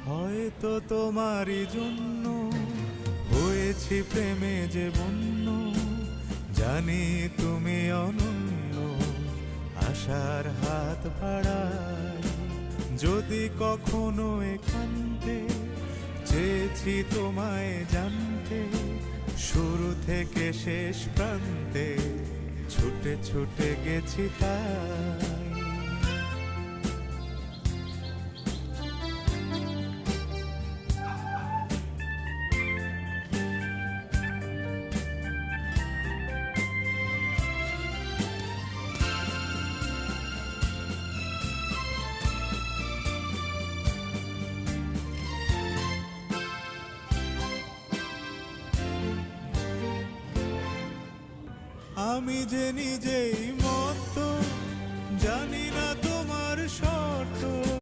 হয়তো তোমারই জন্য হয়েছি প্রেমে যে বন্য, জানি তুমি অনন্য, আশার হাত বাড়াই। যদি কখনো একান্তে চেয়েছি তোমায় জানতে, শুরু থেকে শেষ প্রান্তে ছুটে ছুটে গেছি তাই। আমি যে নিজেই মতো, জানি না তোমার শর্ত।